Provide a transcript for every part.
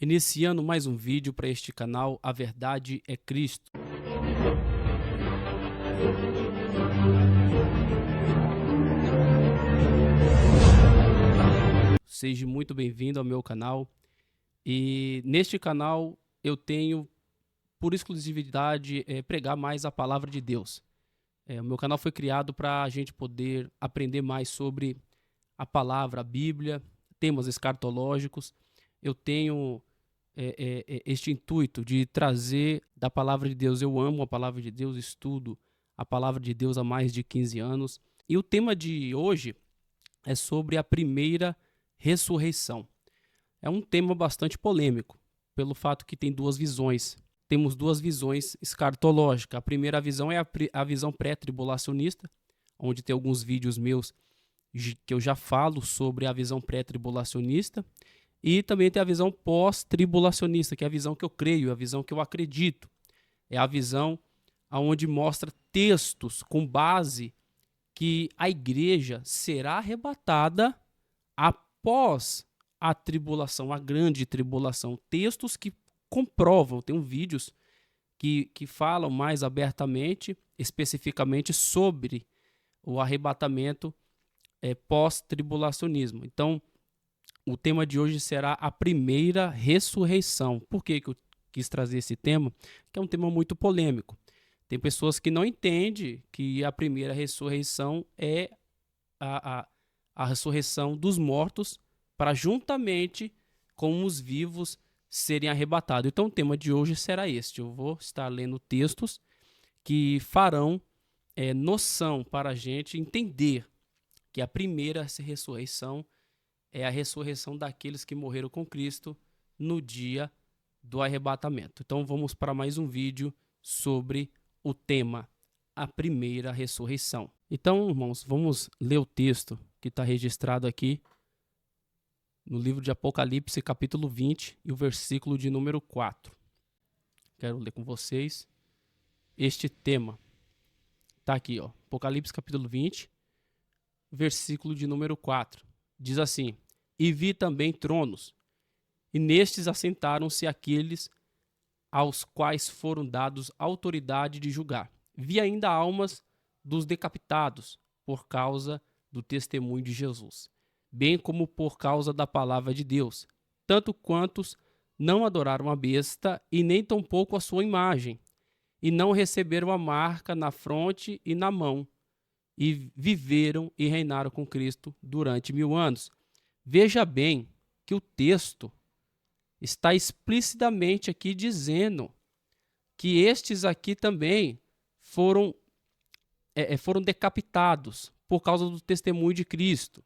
Iniciando mais um vídeo para este canal, A Verdade é Cristo. Seja muito bem-vindo ao meu canal. E neste canal eu tenho, por exclusividade, pregar mais a palavra de Deus. O meu canal foi criado para a gente poder aprender mais sobre a palavra, a Bíblia, temas escatológicos. Eu tenho este intuito de trazer da palavra de Deus. Eu amo a palavra de Deus, estudo a palavra de Deus há mais de 15 anos. E o tema de hoje é sobre a primeira ressurreição. É um tema bastante polêmico, pelo fato que tem duas visões. Temos duas visões escatológicas. A primeira visão é a visão pré-tribulacionista, onde tem alguns vídeos meus que eu já falo sobre a visão pré-tribulacionista. E também tem a visão pós-tribulacionista, que é a visão que eu creio, a visão que eu acredito. É a visão onde mostra textos com base que a igreja será arrebatada após a tribulação, a grande tribulação. Textos que comprovam, tem vídeos que falam mais abertamente, especificamente sobre o arrebatamento pós-tribulacionismo. Então, o tema de hoje será a primeira ressurreição. Por que eu quis trazer esse tema? Que é um tema muito polêmico. Tem pessoas que não entendem que a primeira ressurreição é a ressurreição dos mortos para juntamente com os vivos serem arrebatados. Então o tema de hoje será este. Eu vou estar lendo textos que farão noção para a gente entender que a primeira ressurreição é a ressurreição daqueles que morreram com Cristo no dia do arrebatamento. Então vamos para mais um vídeo sobre o tema, a primeira ressurreição. Então, irmãos, vamos ler o texto que está registrado aqui no livro de Apocalipse, capítulo 20, e o versículo de número 4. Quero ler com vocês este tema. Está aqui, ó, Apocalipse, capítulo 20, versículo de número 4. Diz assim: E vi também tronos, e nestes assentaram-se aqueles aos quais foram dados autoridade de julgar. Vi ainda almas dos decapitados por causa do testemunho de Jesus, bem como por causa da palavra de Deus, tanto quantos não adoraram a besta e nem tampouco a sua imagem, e não receberam a marca na fronte e na mão, e viveram e reinaram com Cristo durante 1000 anos. Veja bem que o texto está explicitamente aqui dizendo que estes aqui também foram decapitados por causa do testemunho de Cristo,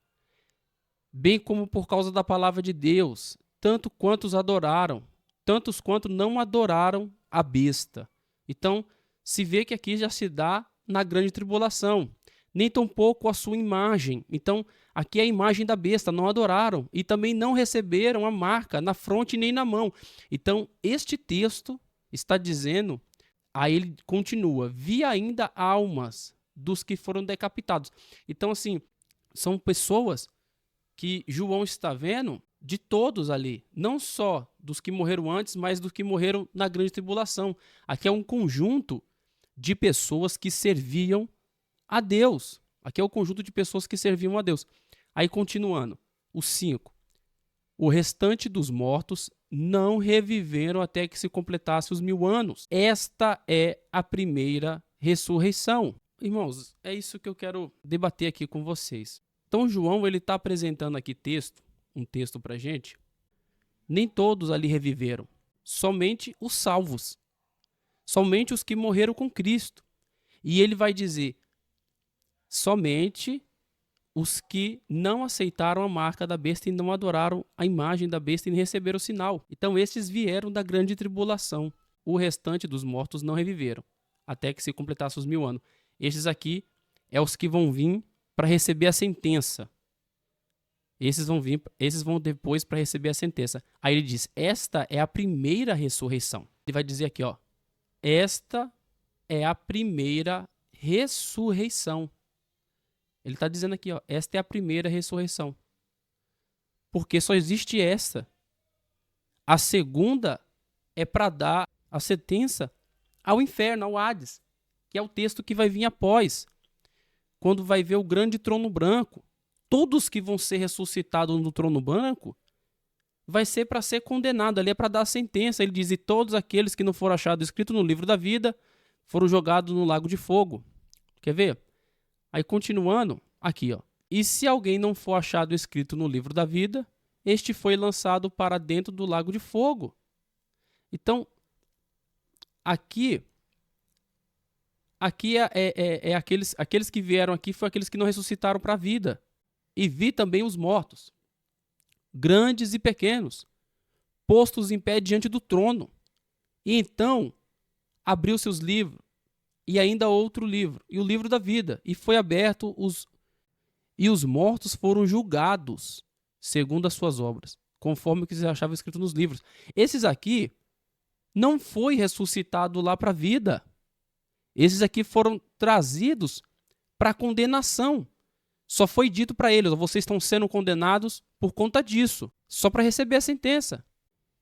bem como por causa da palavra de Deus, tanto quantos adoraram, tantos quanto não adoraram a besta. Então, se vê que aqui já se dá na grande tribulação, nem tampouco a sua imagem. Então, aqui é a imagem da besta, não adoraram e também não receberam a marca na fronte nem na mão. Então, este texto está dizendo, aí ele continua, vi ainda almas dos que foram decapitados. Então, assim, são pessoas que João está vendo de todos ali, não só dos que morreram antes, mas dos que morreram na grande tribulação. Aqui é um conjunto de pessoas que serviam a Deus. Aqui é o conjunto de pessoas que serviam a Deus. Aí continuando, o 5. O restante dos mortos não reviveram até que se completasse os 1000 anos. Esta é a primeira ressurreição. Irmãos, é isso que eu quero debater aqui com vocês. Então João ele está apresentando aqui um texto para a gente. Nem todos ali reviveram, somente os salvos, somente os que morreram com Cristo. E ele vai dizer, somente os que não aceitaram a marca da besta e não adoraram a imagem da besta e nem receberam o sinal. Então estes vieram da grande tribulação. O restante dos mortos não reviveram, até que se completasse os 1000 anos. Estes aqui é os que vão vir para receber a sentença. Esses vão depois para receber a sentença. Aí ele diz, esta é a primeira ressurreição. Ele vai dizer aqui, ó, esta é a primeira ressurreição. Ele está dizendo aqui, ó, esta é a primeira ressurreição. Porque só existe essa. A segunda é para dar a sentença ao inferno, ao Hades, que é o texto que vai vir após, quando vai ver o grande trono branco. Todos que vão ser ressuscitados no trono branco vai ser para ser condenado, ali é para dar a sentença. Ele diz, e todos aqueles que não foram achados escritos no livro da vida foram jogados no lago de fogo. Quer ver? Aí continuando, aqui ó. E se alguém não for achado escrito no livro da vida, este foi lançado para dentro do lago de fogo. Então, aqui é aqueles que vieram aqui, foram aqueles que não ressuscitaram para a vida. E vi também os mortos, grandes e pequenos, postos em pé diante do trono. E então abriu seus livros, e ainda outro livro, e o livro da vida, e foi aberto, e os mortos foram julgados segundo as suas obras, conforme o que se achava escrito nos livros. Esses aqui não foi ressuscitado lá para a vida. Esses aqui foram trazidos para a condenação. Só foi dito para eles, vocês estão sendo condenados por conta disso, só para receber a sentença.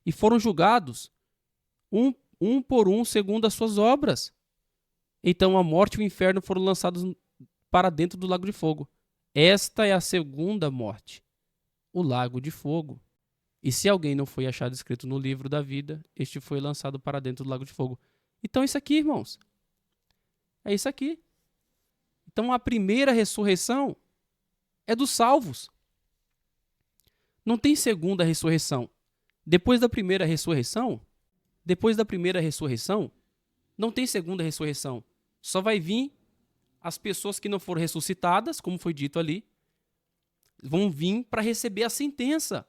E foram julgados, um por um, segundo as suas obras. Então a morte e o inferno foram lançados para dentro do lago de fogo. Esta é a segunda morte, o lago de fogo. E se alguém não foi achado escrito no livro da vida, este foi lançado para dentro do lago de fogo. Então isso aqui, irmãos, é isso aqui. Então a primeira ressurreição é dos salvos. Não tem segunda ressurreição. Depois da primeira ressurreição, não tem segunda ressurreição. Só vai vir as pessoas que não foram ressuscitadas, como foi dito ali, vão vir para receber a sentença.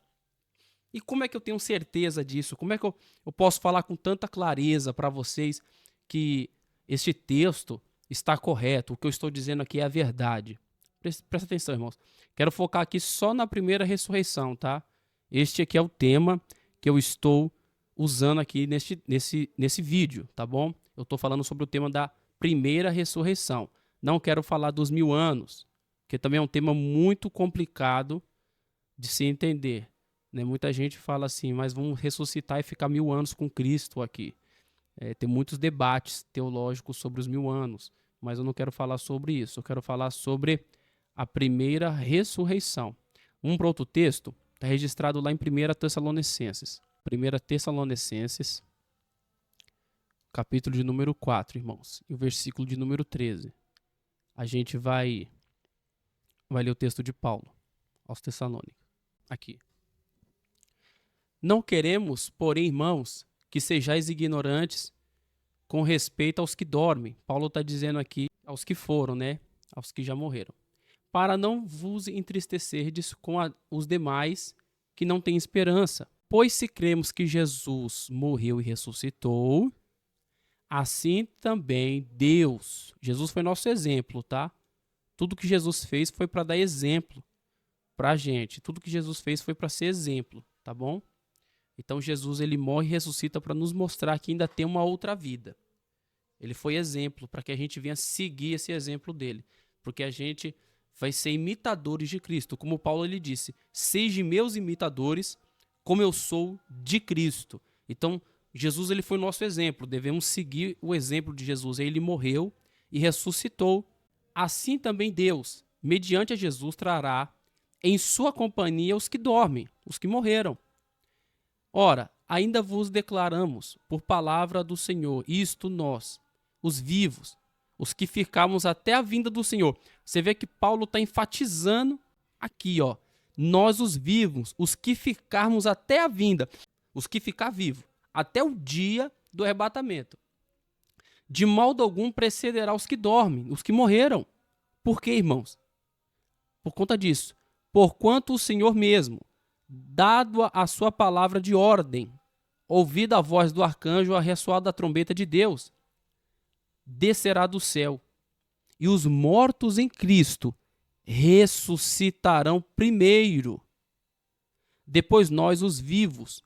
E como é que eu tenho certeza disso? Como é que eu posso falar com tanta clareza para vocês que este texto está correto? O que eu estou dizendo aqui é a verdade. Presta atenção, irmãos. Quero focar aqui só na primeira ressurreição, tá? Este aqui é o tema que eu estou usando aqui nesse vídeo, tá bom? Eu estou falando sobre o tema da primeira ressurreição. Não quero falar dos 1000 anos, que também é um tema muito complicado de se entender. Né? Muita gente fala assim, mas vamos ressuscitar e ficar 1000 anos com Cristo aqui. Tem muitos debates teológicos sobre os 1000 anos, mas eu não quero falar sobre isso. Eu quero falar sobre a primeira ressurreição. Para outro texto, está registrado lá em 1 Tessalonicenses. 1 Tessalonicenses, capítulo de número 4, irmãos, e o versículo de número 13. A gente vai ler o texto de Paulo aos Tessalônicos. Aqui. Não queremos, porém, irmãos, que sejais ignorantes com respeito aos que dormem. Paulo está dizendo aqui aos que foram, né? Aos que já morreram. Para não vos entristecerdes com os demais que não têm esperança. Pois se cremos que Jesus morreu e ressuscitou, assim também Deus. Jesus foi nosso exemplo, tá? Tudo que Jesus fez foi para dar exemplo para a gente. Tudo que Jesus fez foi para ser exemplo, tá bom? Então Jesus ele morre e ressuscita para nos mostrar que ainda tem uma outra vida. Ele foi exemplo para que a gente venha seguir esse exemplo dele. Porque a gente vai ser imitadores de Cristo. Como Paulo ele disse, sejam meus imitadores como eu sou de Cristo. Então Jesus ele foi nosso exemplo. Devemos seguir o exemplo de Jesus. Ele morreu e ressuscitou. Assim também Deus, mediante a Jesus, trará em sua companhia os que dormem, os que morreram. Ora, ainda vos declaramos, por palavra do Senhor, isto nós, os vivos, os que ficarmos até a vinda do Senhor. Você vê que Paulo está enfatizando aqui, ó, nós os vivos, os que ficarmos até a vinda, os que ficar vivos, até o dia do arrebatamento. De modo algum precederá os que dormem, os que morreram. Por quê, irmãos? Por conta disso. Porquanto o Senhor mesmo, dado a sua palavra de ordem, ouvida a voz do arcanjo, a ressoar da trombeta de Deus, descerá do céu, e os mortos em Cristo ressuscitarão primeiro. Depois nós, os vivos,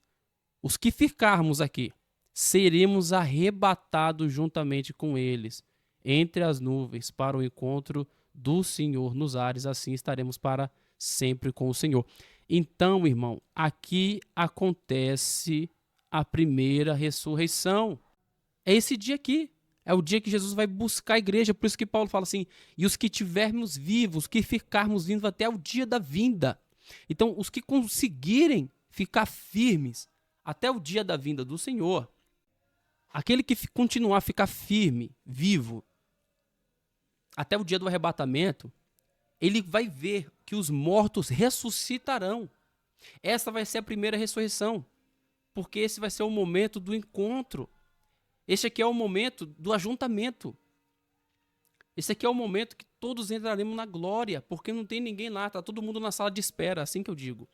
os que ficarmos aqui, seremos arrebatados juntamente com eles, entre as nuvens, para o encontro do Senhor nos ares, assim estaremos para sempre com o Senhor. Então, irmão, aqui acontece a primeira ressurreição. É esse dia aqui. É o dia que Jesus vai buscar a igreja. Por isso que Paulo fala assim, e os que tivermos vivos, que ficarmos vivos até o dia da vinda. Então, os que conseguirem ficar firmes até o dia da vinda do Senhor, aquele que continuar a ficar firme, vivo, até o dia do arrebatamento, ele vai ver que os mortos ressuscitarão. Essa vai ser a primeira ressurreição, porque esse vai ser o momento do encontro. Esse aqui é o momento do ajuntamento. Esse aqui é o momento que todos entraremos na glória, porque não tem ninguém lá, está todo mundo na sala de espera, assim que eu digo.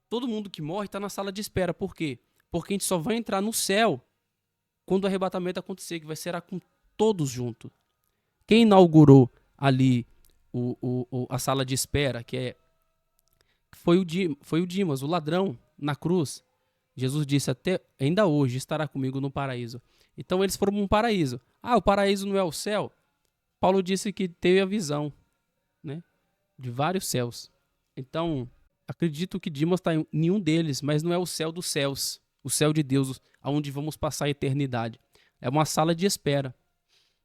Todo mundo que morre está na sala de espera. Por quê? Porque a gente só vai entrar no céu quando o arrebatamento acontecer, que vai ser com todos juntos. Quem inaugurou ali a sala de espera, foi o Dimas, o ladrão, na cruz. Jesus disse, até ainda hoje estará comigo no paraíso. Então eles foram para um paraíso. Ah, o paraíso não é o céu? Paulo disse que teve a visão, né, de vários céus. Então, acredito que Dimas está em nenhum deles, mas não é o céu dos céus, o céu de Deus, aonde vamos passar a eternidade. É uma sala de espera,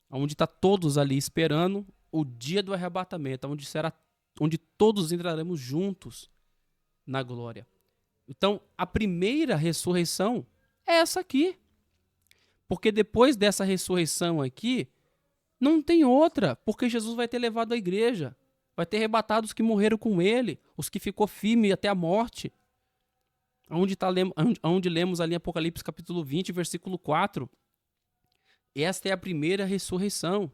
onde está todos ali esperando o dia do arrebatamento, onde todos entraremos juntos na glória. Então, a primeira ressurreição é essa aqui. Porque depois dessa ressurreição aqui, não tem outra, porque Jesus vai ter levado a igreja, vai ter arrebatado os que morreram com ele, os que ficou firme até a morte. Onde lemos ali em Apocalipse capítulo 20, versículo 4. Esta é a primeira ressurreição.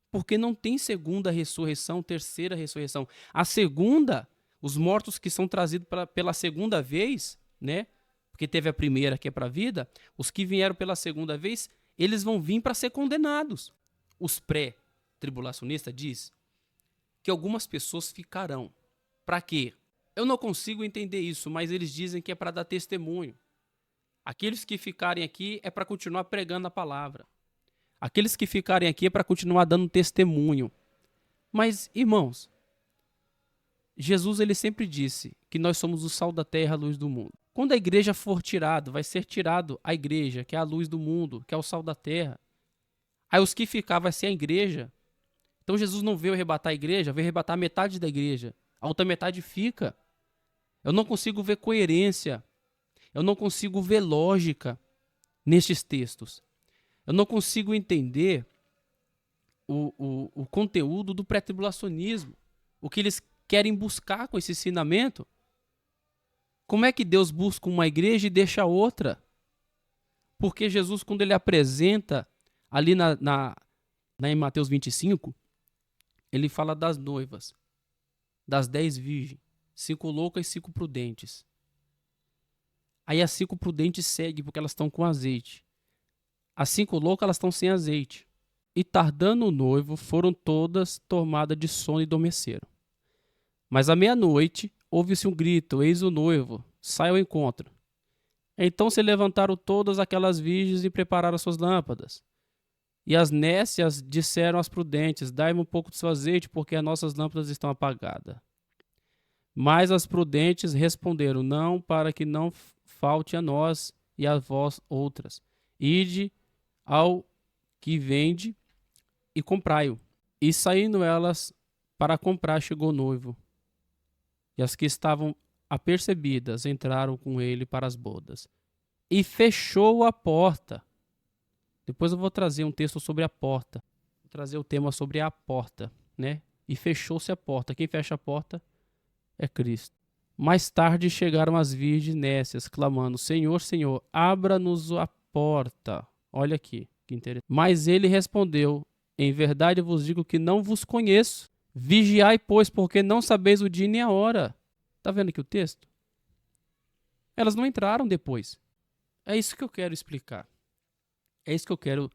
Porque não tem segunda ressurreição, terceira ressurreição. A segunda, os mortos que são trazidos pela segunda vez, né? Porque teve a primeira que é para a vida, os que vieram pela segunda vez, eles vão vir para ser condenados. Os pré-tribulacionistas diz que algumas pessoas ficarão. Para quê? Eu não consigo entender isso, mas eles dizem que é para dar testemunho. Aqueles que ficarem aqui é para continuar pregando a palavra. Aqueles que ficarem aqui é para continuar dando testemunho. Mas, irmãos, Jesus ele sempre disse que nós somos o sal da terra, a luz do mundo. Quando a igreja for tirada, vai ser tirado a igreja, que é a luz do mundo, que é o sal da terra. Aí os que ficar vai ser a igreja. Então Jesus não veio arrebatar a igreja, veio arrebatar metade da igreja. A outra metade fica. Eu não consigo ver coerência. Eu não consigo ver lógica nestes textos. Eu não consigo entender o conteúdo do pré-tribulacionismo. O que eles querem buscar com esse ensinamento. Como é que Deus busca uma igreja e deixa outra? Porque Jesus, quando ele apresenta ali em Mateus 25, ele fala das noivas, das 10 virgens, 5 loucas e 5 prudentes. Aí as 5 prudentes seguem porque elas estão com azeite. As 5 loucas elas estão sem azeite. E tardando o noivo, foram todas tomadas de sono e adormeceram. Mas à meia-noite, houve-se um grito, eis o noivo, sai ao encontro. Então se levantaram todas aquelas virgens e prepararam as suas lâmpadas. E as nécias disseram às prudentes, dai-me um pouco do seu azeite, porque as nossas lâmpadas estão apagadas. Mas as prudentes responderam, não, para que não falte a nós e a vós outras. Ide ao que vende e comprai-o. E saindo elas para comprar, chegou o noivo. E as que estavam apercebidas entraram com ele para as bodas. E fechou a porta. Depois eu vou trazer um texto sobre a porta. Vou trazer o tema sobre a porta, né? E fechou-se a porta. Quem fecha a porta é Cristo. Mais tarde chegaram as virgens nécias, clamando, Senhor, Senhor, abra-nos a porta. Olha aqui, que interessante. Mas ele respondeu, em verdade eu vos digo que não vos conheço. Vigiai, pois, porque não sabeis o dia nem a hora. Está vendo aqui o texto? Elas não entraram depois. É isso que eu quero explicar. É isso que eu quero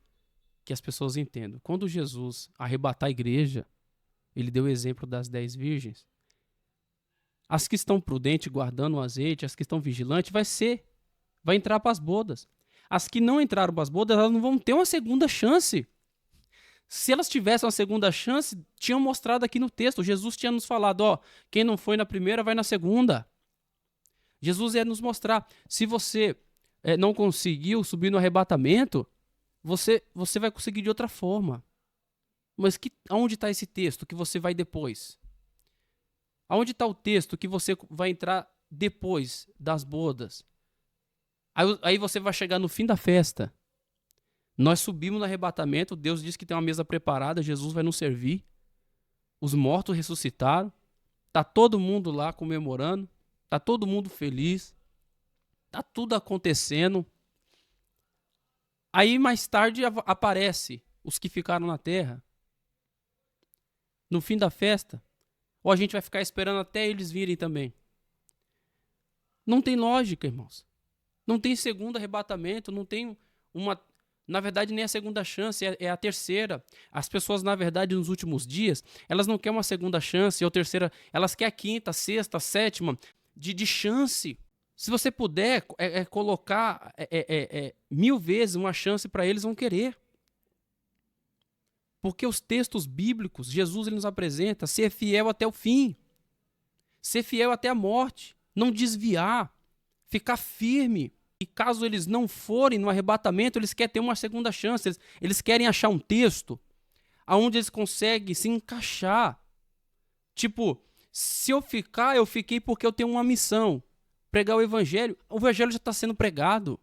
que as pessoas entendam. Quando Jesus arrebatar a igreja, ele deu o exemplo das 10 virgens. As que estão prudentes, guardando o azeite, as que estão vigilantes, vai entrar para as bodas. As que não entraram para as bodas, elas não vão ter uma segunda chance. Se elas tivessem uma segunda chance, tinham mostrado aqui no texto. Jesus tinha nos falado, ó, quem não foi na primeira, vai na segunda. Jesus ia nos mostrar, se você não conseguiu subir no arrebatamento, você vai conseguir de outra forma. Mas aonde está esse texto que você vai depois? Aonde está o texto que você vai entrar depois das bodas? Aí você vai chegar no fim da festa. Nós subimos no arrebatamento, Deus disse que tem uma mesa preparada, Jesus vai nos servir. Os mortos ressuscitaram. Tá todo mundo lá comemorando. Tá todo mundo feliz. Tá tudo acontecendo. Aí mais tarde aparece os que ficaram na terra. No fim da festa. Ou a gente vai ficar esperando até eles virem também. Não tem lógica, irmãos. Não tem segundo arrebatamento, não tem uma... Na verdade, nem a segunda chance, é a terceira. As pessoas, na verdade, nos últimos dias, elas não querem uma segunda chance ou terceira, elas querem a quinta, sexta, sétima, de chance. Se você puder colocar 1000 vezes uma chance para eles, vão querer. Porque os textos bíblicos, Jesus ele nos apresenta ser fiel até o fim. Ser fiel até a morte. Não desviar. Ficar firme. E caso eles não forem no arrebatamento, eles querem ter uma segunda chance. Eles querem achar um texto onde eles conseguem se encaixar. Tipo, se eu ficar, eu fiquei porque eu tenho uma missão. Pregar o evangelho. O evangelho já está sendo pregado.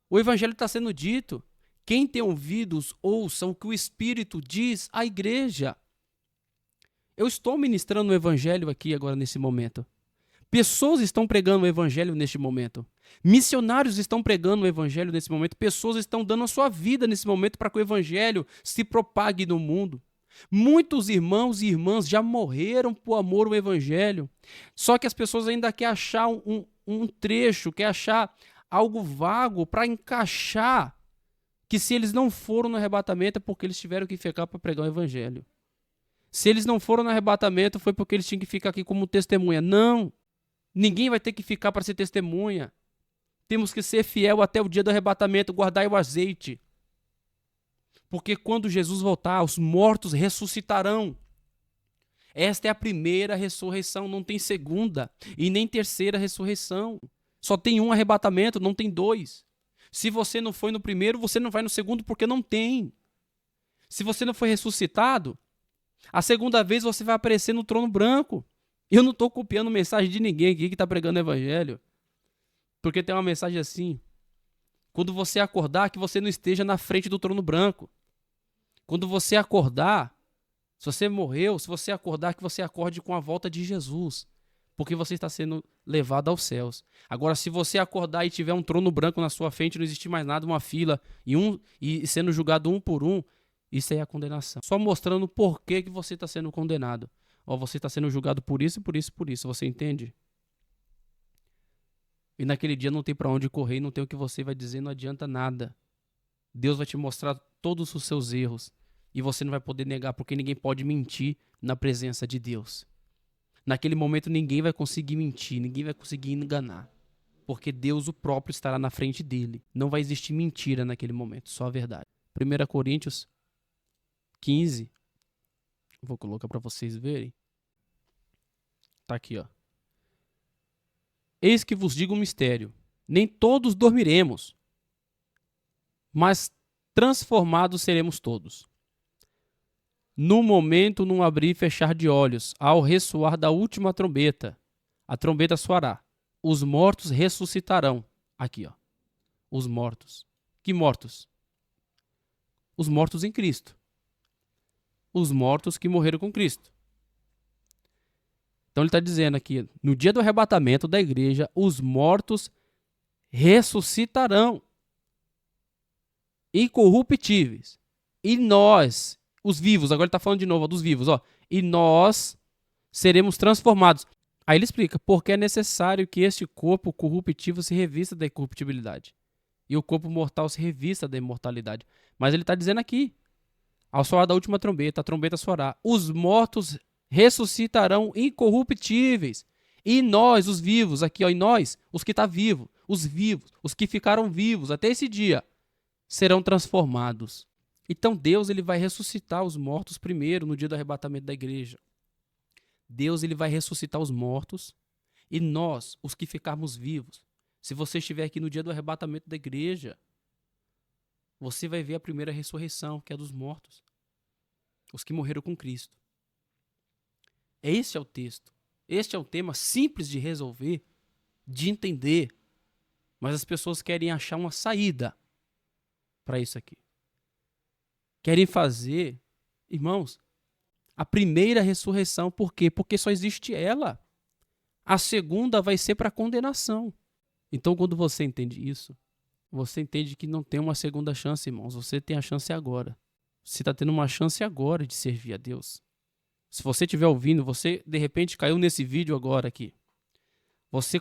O evangelho está sendo dito. Quem tem ouvidos, ouçam o que o Espírito diz à igreja. Eu estou ministrando o evangelho aqui agora nesse momento. Pessoas estão pregando o evangelho neste momento. Missionários estão pregando o evangelho nesse momento. Pessoas estão dando a sua vida nesse momento para que o evangelho se propague no mundo. Muitos irmãos e irmãs já morreram por amor ao evangelho. Só que as pessoas ainda querem achar um trecho, querem achar algo vago para encaixar que se eles não foram no arrebatamento é porque eles tiveram que ficar para pregar o evangelho. Se eles não foram no arrebatamento foi porque eles tinham que ficar aqui como testemunha. Não! Ninguém vai ter que ficar para ser testemunha. Temos que ser fiel até o dia do arrebatamento, guardar o azeite. Porque quando Jesus voltar, os mortos ressuscitarão. Esta é a primeira ressurreição, não tem segunda e nem terceira ressurreição. Só tem um arrebatamento, não tem dois. Se você não foi no primeiro, você não vai no segundo porque não tem. Se você não foi ressuscitado, a segunda vez você vai aparecer no trono branco. Eu não estou copiando mensagem de ninguém aqui que está pregando o evangelho. Porque tem uma mensagem assim. Quando você acordar, que você não esteja na frente do trono branco. Quando você acordar, se você morreu, se você acordar, que você acorde com a volta de Jesus. Porque você está sendo levado aos céus. Agora, se você acordar e tiver um trono branco na sua frente, não existir mais nada, uma fila, e sendo julgado um por um, isso aí é a condenação. Só mostrando por que você está sendo condenado. Ó, você está sendo julgado por isso, por isso, por isso. Você entende? E naquele dia não tem para onde correr, não tem o que você vai dizer, não adianta nada. Deus vai te mostrar todos os seus erros. E você não vai poder negar, porque ninguém pode mentir na presença de Deus. Naquele momento ninguém vai conseguir mentir, ninguém vai conseguir enganar. Porque Deus o próprio estará na frente dele. Não vai existir mentira naquele momento, só a verdade. 1 Coríntios 15. Vou colocar para vocês verem. Tá aqui, ó. Eis que vos digo um mistério. Nem todos dormiremos, mas transformados seremos todos. No momento, num abrir e fechar de olhos, ao ressoar da última trombeta, a trombeta soará. Os mortos ressuscitarão. Aqui, ó. Os mortos. Que mortos? Os mortos em Cristo. Os mortos que morreram com Cristo. Então ele está dizendo aqui, no dia do arrebatamento da igreja, os mortos ressuscitarão. Incorruptíveis. E nós, os vivos, agora ele está falando de novo, ó, dos vivos, ó. E nós seremos transformados. Aí ele explica, porque é necessário que este corpo corruptível se revista da incorruptibilidade. E o corpo mortal se revista da imortalidade. Mas ele está dizendo aqui, ao soar da última trombeta, a trombeta soará. Os mortos ressuscitarão incorruptíveis. E nós, os vivos, aqui, ó, e nós, os que estão vivos, os que ficaram vivos até esse dia, serão transformados. Então Deus ele vai ressuscitar os mortos primeiro no dia do arrebatamento da igreja. Deus ele vai ressuscitar os mortos e nós, os que ficarmos vivos, Se você estiver aqui no dia do arrebatamento da igreja, você vai ver a primeira ressurreição, que é dos mortos, os que morreram com Cristo. Esse é o texto. Este é um tema simples de resolver, de entender, mas as pessoas querem achar uma saída para isso aqui. Querem fazer, irmãos, a primeira ressurreição. Por quê? Porque só existe ela. A segunda vai ser para condenação. Então, quando você entende isso, você entende que não tem uma segunda chance, irmãos. Você tem a chance agora. Você está tendo uma chance agora de servir a Deus. Se você estiver ouvindo, você de repente caiu nesse vídeo agora aqui. Você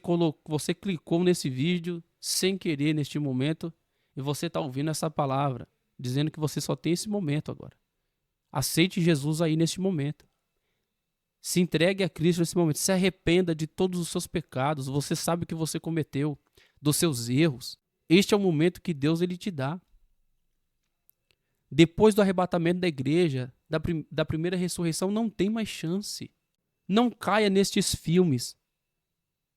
clicou nesse vídeo sem querer neste momento e você está ouvindo essa palavra, dizendo que você só tem esse momento agora. Aceite Jesus aí neste momento. Se entregue a Cristo nesse momento. Se arrependa de todos os seus pecados. Você sabe o que você cometeu, dos seus erros. Este é o momento que Deus ele te dá. Depois do arrebatamento da igreja, da primeira ressurreição, não tem mais chance. Não caia nestes filmes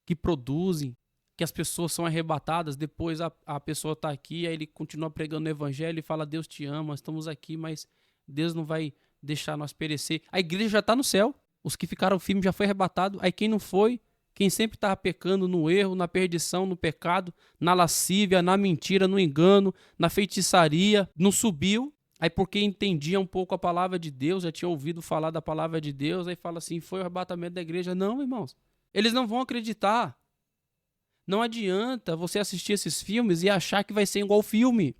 que produzem, que as pessoas são arrebatadas, depois a pessoa está aqui, aí ele continua pregando o evangelho e fala: Deus te ama, estamos aqui, mas Deus não vai deixar nós perecer. A igreja já está no céu. Os que ficaram firmes já foi arrebatado. Aí quem não foi, quem sempre estava pecando no erro, na perdição, no pecado, na lascívia, na mentira, no engano, na feitiçaria, não subiu. Aí porque entendia um pouco a palavra de Deus, já tinha ouvido falar da palavra de Deus, aí fala assim: foi o arrebatamento da igreja. Não, irmãos. Eles não vão acreditar. Não adianta você assistir esses filmes e achar que vai ser igual filme.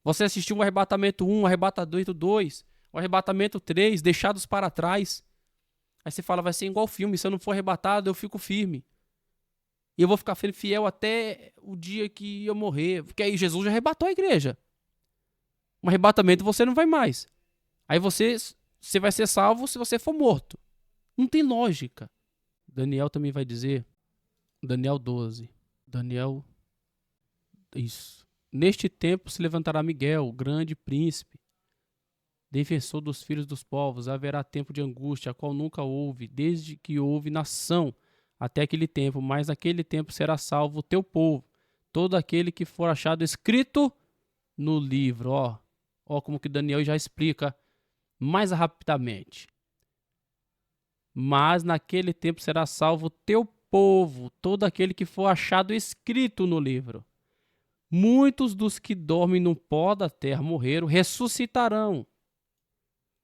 Você assistiu o Arrebatamento 1, o Arrebatamento 2, o Arrebatamento 3, Deixados para Trás. Aí você fala: vai ser igual filme, se eu não for arrebatado, eu fico firme. E eu vou ficar fiel até o dia que eu morrer. Porque aí Jesus já arrebatou a igreja. Um arrebatamento você não vai mais. Aí você vai ser salvo se você for morto. Não tem lógica. Daniel também vai dizer, Daniel 12. Daniel, isso. Neste tempo se levantará Miguel, o grande príncipe, defensor dos filhos dos povos. Haverá tempo de angústia, a qual nunca houve, desde que houve nação até aquele tempo. Mas naquele tempo será salvo o teu povo, todo aquele que for achado escrito no livro. Ó como que Daniel já explica mais rapidamente. Mas naquele tempo será salvo o teu povo, todo aquele que for achado escrito no livro. Muitos dos que dormem no pó da terra morreram, ressuscitarão.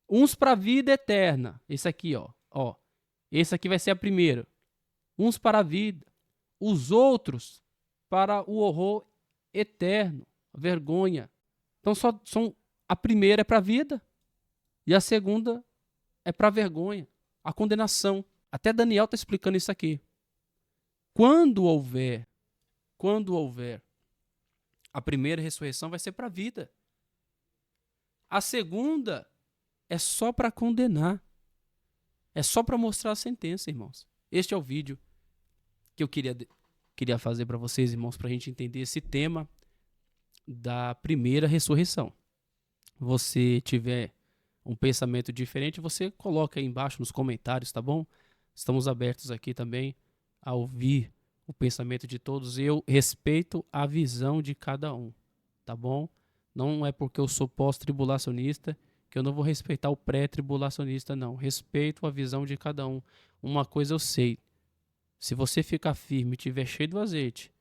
Uns para a vida eterna. Esse aqui, ó. Esse aqui vai ser a primeira. Uns para a vida. Os outros para o horror eterno, a vergonha. Então a primeira é para a vida e a segunda é para a vergonha, a condenação. Até Daniel está explicando isso aqui. Quando houver a primeira ressurreição, vai ser para a vida. A segunda é só para condenar. É só para mostrar a sentença, irmãos. Este é o vídeo que eu queria fazer para vocês, irmãos, para a gente entender esse tema da primeira ressurreição. Você tiver um pensamento diferente, você coloca aí embaixo nos comentários, tá bom? Estamos abertos aqui também a ouvir o pensamento de todos. Eu respeito a visão de cada um, tá bom? Não é porque eu sou pós-tribulacionista que eu não vou respeitar o pré-tribulacionista, não. Respeito a visão de cada um. Uma coisa eu sei: se você ficar firme e estiver cheio do azeite,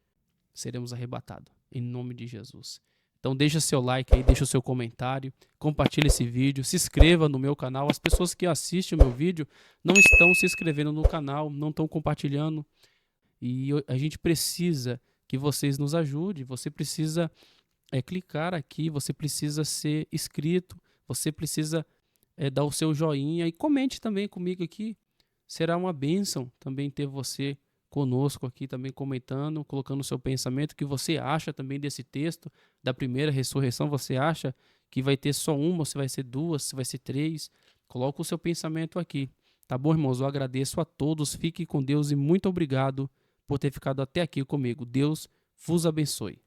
seremos arrebatados, em nome de Jesus. Então deixa seu like aí, deixa o seu comentário, compartilha esse vídeo, se inscreva no meu canal. As pessoas que assistem o meu vídeo não estão se inscrevendo no canal, não estão compartilhando. E a gente precisa que vocês nos ajudem. Você precisa clicar aqui, você precisa ser inscrito, você precisa dar o seu joinha e comente também comigo aqui. Será uma bênção também ter você conosco aqui também comentando, colocando o seu pensamento, o que você acha também desse texto da primeira ressurreição. Você acha que vai ter só uma, se vai ser duas, se vai ser três? Coloca o seu pensamento aqui. Tá bom, irmãos? Eu agradeço a todos, fique com Deus e muito obrigado por ter ficado até aqui comigo. Deus vos abençoe.